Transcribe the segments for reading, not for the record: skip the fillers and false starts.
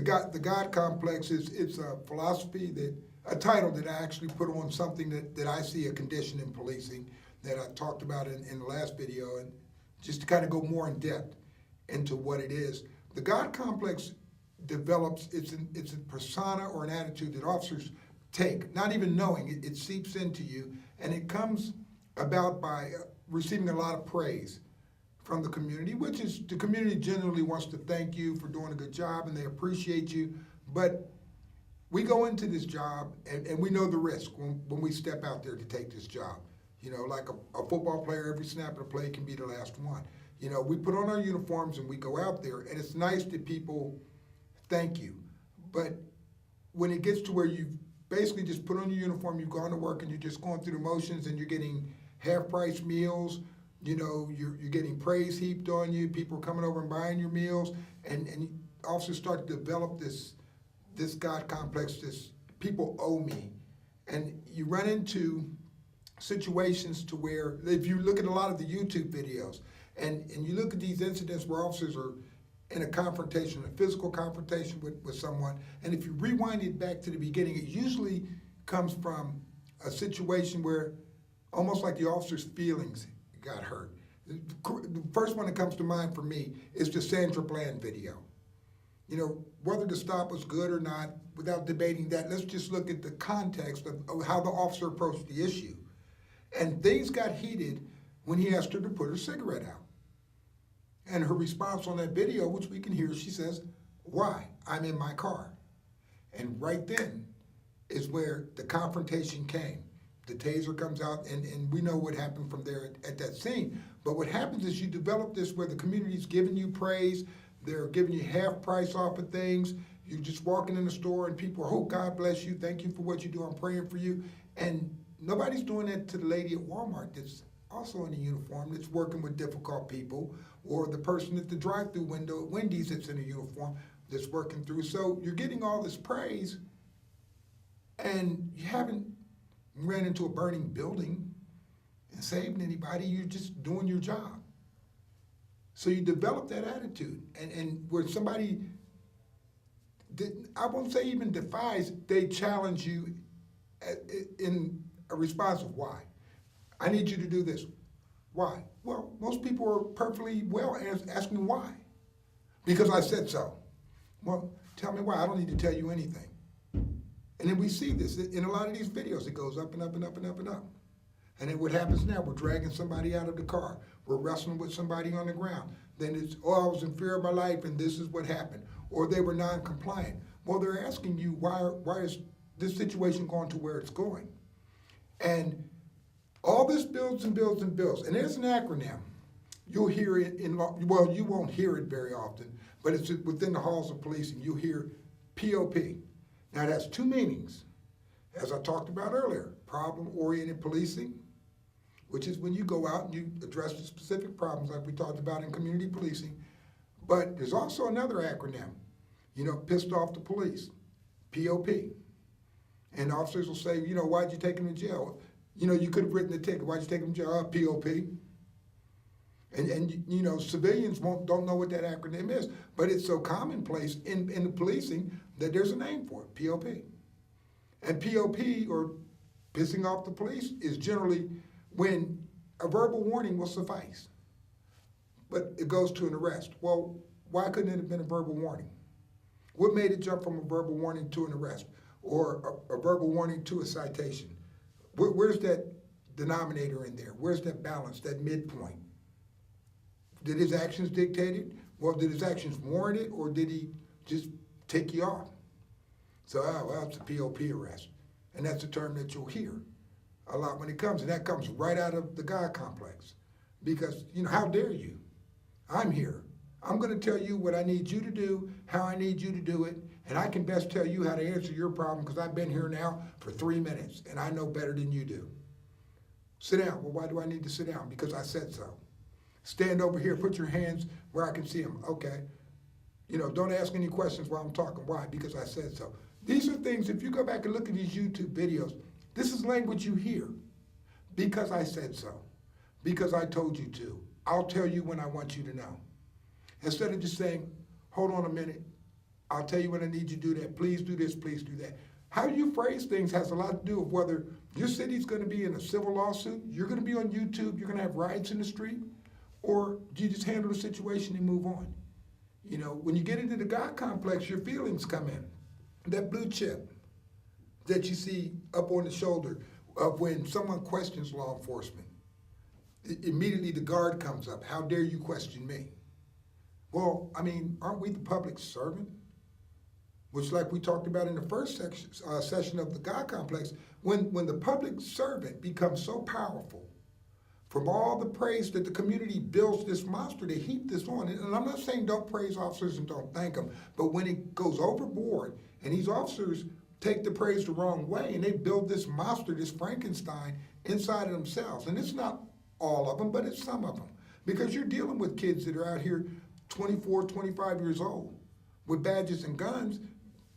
the God complex it's a philosophy a title that I actually put on something that I see a condition in policing that I talked about in the last video, and just to kind of go more in depth into what it is. The God complex develops, it's a persona or an attitude that officers take, not even knowing, it seeps into you, and it comes about by receiving a lot of praise from the community, which is the community generally wants to thank you for doing a good job and they appreciate you. But we go into this job and we know the risk when we step out there to take this job. You know, like a football player, every snap of the play can be the last one. You know, we put on our uniforms and we go out there, and it's nice that people thank you. But when it gets to where you've basically just put on your uniform, you've gone to work and you're just going through the motions and you're getting half-price meals, you know, you're getting praise heaped on you, people are coming over and buying your meals, and officers start to develop this God complex, this people owe me. And you run into situations to where, if you look at a lot of the YouTube videos, and you look at these incidents where officers are in a confrontation, a physical confrontation with someone, and if you rewind it back to the beginning, it usually comes from a situation where almost like the officer's feelings got hurt. The first one that comes to mind for me is the Sandra Bland video. You know, whether the stop was good or not, without debating that, let's just look at the context of how the officer approached the issue. And things got heated when he asked her to put her cigarette out. And her response on that video, which we can hear, she says, "Why? I'm in my car." And right then is where the confrontation came. The taser comes out, and we know what happened from there at that scene. But what happens is you develop this where the community's giving you praise, they're giving you half price off of things, you're just walking in the store and people are, "Oh, God bless you, thank you for what you do, I'm praying for you." And nobody's doing that to the lady at Walmart that's also in a uniform, that's working with difficult people, or the person at the drive-through window at Wendy's that's in a uniform that's working through. So you're getting all this praise, and you haven't ran into a burning building and saved anybody, you're just doing your job. So you develop that attitude, and where somebody, I won't say even defies, they challenge you in a response of why. I need you to do this. Why? Well, most people are perfectly well asking why. Because I said so. Well, tell me why. I don't need to tell you anything. And then we see this in a lot of these videos. It goes up and up and up and up and up. And then what happens now? We're dragging somebody out of the car. We're wrestling with somebody on the ground. Then it's, "Oh, I was in fear of my life and this is what happened." Or they were non-compliant. Well, they're asking you, why is this situation going to where it's going? And all this builds and builds and builds. And there's an acronym. You'll hear it well, you won't hear it very often, but it's within the halls of policing. You'll hear POP. Now, it has two meanings. As I talked about earlier, problem-oriented policing, which is when you go out and you address the specific problems like we talked about in community policing. But there's also another acronym, you know, pissed off the police, POP. And officers will say, you know, "Why'd you take him to jail?" You know, you could have written the ticket. "Why'd you take him to jail?" POP. And you know, civilians don't know what that acronym is, but it's so commonplace in the policing that there's a name for it, POP. And POP, or pissing off the police, is generally when a verbal warning will suffice, but it goes to an arrest. Well, why couldn't it have been a verbal warning? What made it jump from a verbal warning to an arrest, or a verbal warning to a citation? Where's that denominator in there? Where's that balance, that midpoint? Did his actions dictate it? Well, did his actions warrant it, or did he just take you off? So, well, it's a POP arrest. And that's a term that you'll hear a lot when it comes, and that comes right out of the God complex. Because, you know, how dare you? I'm here. I'm going to tell you what I need you to do, how I need you to do it, and I can best tell you how to answer your problem because I've been here now for 3 minutes, and I know better than you do. Sit down. Well, why do I need to sit down? Because I said so. Stand over here. Put your hands where I can see them. Okay. You know, don't ask any questions while I'm talking. Why? Because I said so. These are things, if you go back and look at these YouTube videos, this is language you hear. Because I said so. Because I told you to. I'll tell you when I want you to know. Instead of just saying, "Hold on a minute, I'll tell you when I need you to do that. Please do this, please do that. How you phrase things has a lot to do with whether your city's going to be in a civil lawsuit, you're going to be on YouTube, you're going to have riots in the street, or do you just handle the situation and move on? You know, when you get into the God complex, your feelings come in. That blue chip that you see up on the shoulder of when someone questions law enforcement, immediately the guard comes up. How dare you question me? Well, I mean, aren't we the public servant? Which, like we talked about in the first session of the God complex, when the public servant becomes so powerful, from all the praise that the community builds this monster, they heap this on. And I'm not saying don't praise officers and don't thank them, but when it goes overboard and these officers take the praise the wrong way and they build this monster, this Frankenstein, inside of themselves. And it's not all of them, but it's some of them. Because you're dealing with kids that are out here 24, 25 years old with badges and guns.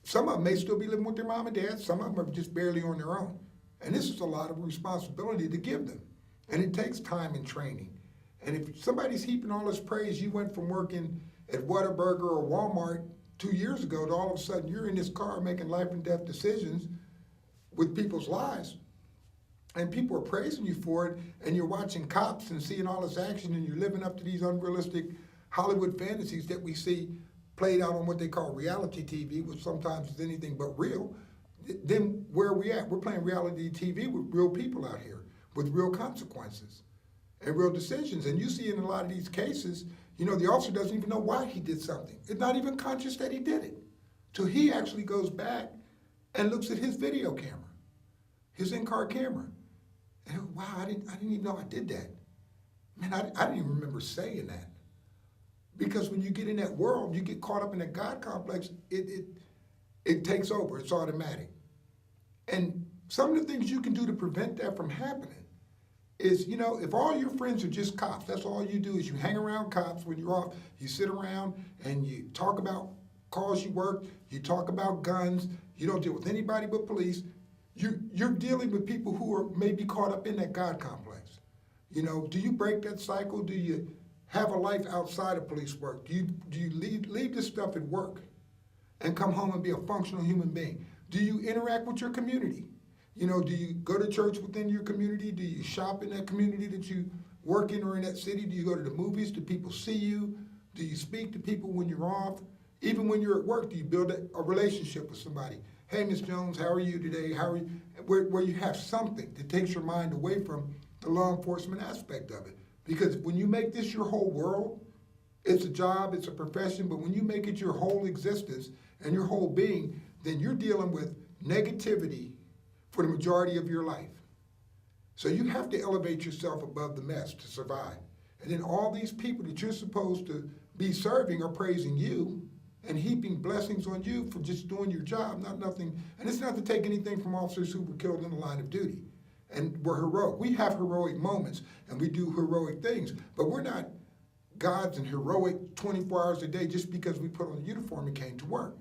Some of them may still be living with their mom and dad. Some of them are just barely on their own. And this is a lot of responsibility to give them. And it takes time and training. And if somebody's heaping all this praise, you went from working at Whataburger or Walmart 2 years ago to all of a sudden you're in this car making life and death decisions with people's lives. And people are praising you for it, and you're watching cops and seeing all this action, and you're living up to these unrealistic Hollywood fantasies that we see played out on what they call reality TV, which sometimes is anything but real. Then where are we at? We're playing reality TV with real people out here, with real consequences and real decisions. And you see in a lot of these cases, you know, the officer doesn't even know why he did something. It's not even conscious that he did it. So he actually goes back and looks at his video camera, his in-car camera. And wow, I didn't even know I did that. Man, I didn't even remember saying that. Because when you get in that world, you get caught up in that God complex, it takes over, it's automatic. And some of the things you can do to prevent that from happening is, you know, if all your friends are just cops, that's all you do is you hang around cops when you're off, you sit around and you talk about calls you work, you talk about guns, you don't deal with anybody but police, you're dealing with people who are maybe caught up in that God complex. You know, do you break that cycle? Do you have a life outside of police work? Do you leave this stuff at work and come home and be a functional human being? Do you interact with your community? You know, do you go to church within your community? Do you shop in that community that you work in or in that city? Do you go to the movies? Do people see you? Do you speak to people when you're off? Even when you're at work, do you build a relationship with somebody? Hey, Miss Jones, how are you today? How are you? Where you have something that takes your mind away from the law enforcement aspect of it. Because when you make this your whole world, it's a job, it's a profession, but when you make it your whole existence and your whole being, then you're dealing with negativity for the majority of your life. So you have to elevate yourself above the mess to survive. And then all these people that you're supposed to be serving are praising you and heaping blessings on you for just doing your job, not nothing. And it's not to take anything from officers who were killed in the line of duty and were heroic. We have heroic moments and we do heroic things, but we're not gods and heroic 24 hours a day just because we put on a uniform and came to work.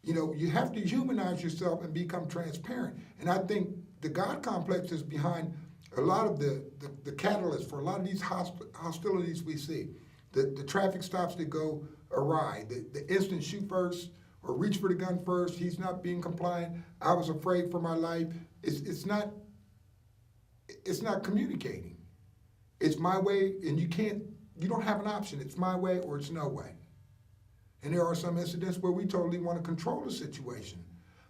You know, you have to humanize yourself and become transparent. And I think the God complex is behind a lot of the catalyst for a lot of these hostilities we see. The traffic stops that go awry, the instant shoot first or reach for the gun first, he's not being compliant, I was afraid for my life. It's not communicating. It's my way, and you don't have an option. It's my way or it's no way. And there are some incidents where we totally want to control the situation.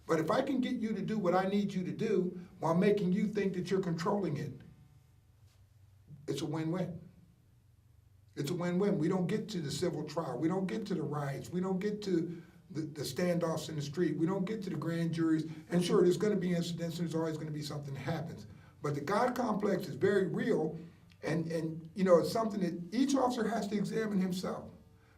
But if I can get you to do what I need you to do while making you think that you're controlling it, it's a win-win. It's a win-win. We don't get to the civil trial. We don't get to the riots. We don't get to the standoffs in the street. We don't get to the grand juries. And sure, there's going to be incidents, and there's always going to be something that happens. But the God complex is very real, and you know, it's something that each officer has to examine himself,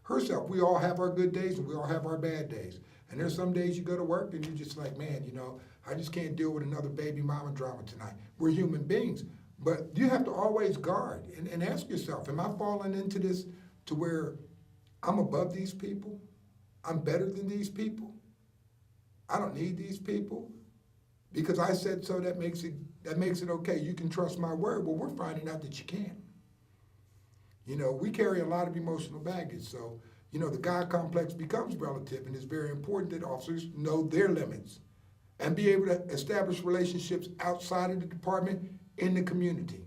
herself. We all have our good days, and we all have our bad days. And there's some days you go to work, and you're just like, man, you know, I just can't deal with another baby mama drama tonight. We're human beings. But you have to always guard and ask yourself, am I falling into this to where I'm above these people? I'm better than these people? I don't need these people? Because I said so, that makes it okay. You can trust my word. Well, we're finding out that you can't. You know, we carry a lot of emotional baggage. So, the God complex becomes relative, and it's very important that officers know their limits and be able to establish relationships outside of the department in the community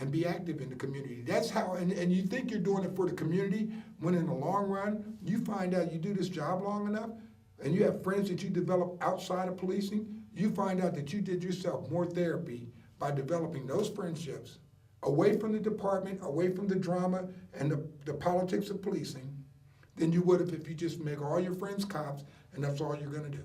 and be active in the community. That's how, and you think you're doing it for the community, when in the long run, you find out you do this job long enough and you have friends that you develop outside of policing, you find out that you did yourself more therapy by developing those friendships away from the department, away from the drama and the politics of policing, than you would if you just make all your friends cops and that's all you're gonna do.